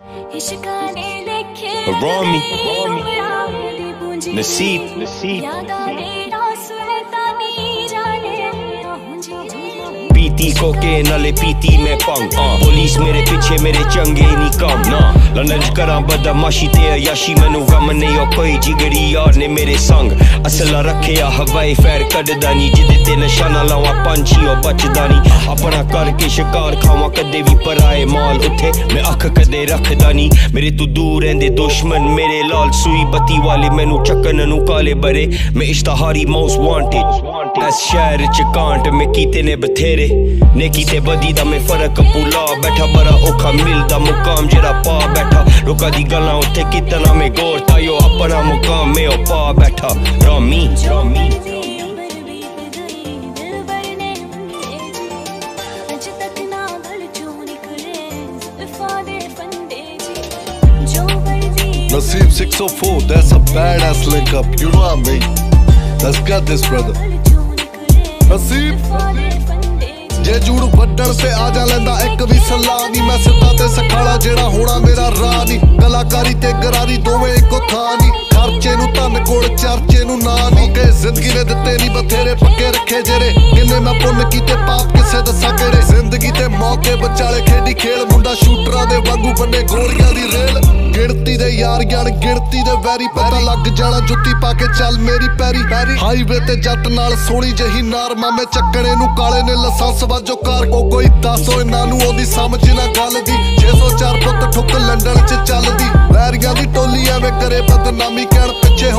Rami, Naseeb, पीती कोके नाले पीती मैं पंग पुलिस मेरे पीछे मेरे चंगे नहीं कम ना लंदन करा बदमाशी ते अयाशी मैनू गम नहीं ओ कोई जिगरी यार ने मेरे संग असला रखे हवाई फैर कड्डदा नी जिदे ते निशाना लावा पंछी ओ बचदा नी अपना करके शिकार खावा कदे भी पराए माल उठे मैं अख कदे रखदा नी मेरे तू दूर रहंदे दुश्मन मेरे लाल सुई बत्ती वाले मैनू चक्कन नू काले बरे मैं इश्तहारी मोस्ट वांटेड इस शहर च कांट मैं कीते ने बथेरे नेकी ते बदी दा मैं फर्क भुला बैठा बड़ा औखा मिलदा मुकाम जेड़ा पा बैठा लोकां दी गल्लां उत्थे कितना मैं गौर तायो अपना मुकाम मैं ओ पा बैठा Rami Naseeb 604, that's a badass link up, you know what I mean? Let's get this brother. Naseeb जे जूड़ वड्डण से आ जा लेंदा एक भी सलाह नहीं मैं सिद्धा ते सखाला जेड़ा होना मेरा राह नहीं कलाकारी ते गरारी दोवें इको था नहीं खर्चे नू धन कोल चर्चे नू ना नहीं के जिंदगी ने दिते नहीं बथेरे पक्के रखे जेरे किन्ने मैं पुन्न कीते पाप किसे दसा केड़े जिंदगी ते मौके बचाले खेडी खेल मुंडा शूटरां दे वांगू बने गोलियां दी रेल गिणती दे यार ज्ञान गिणती दे वैरी पता लग जाना जुत्ती पाके चल मेरी पैरी हाईवे ते जट नाल सोहनी जही नार मामे चक्कणे नू काले ने लाइसेंस वाजो कार को कोई दसो इन्हां नू ओदी समझ ना गल दी 604 पुत ठुक लंडन च चलदी वैरियां दी टोली एवें करे बदनामी कहण पिछे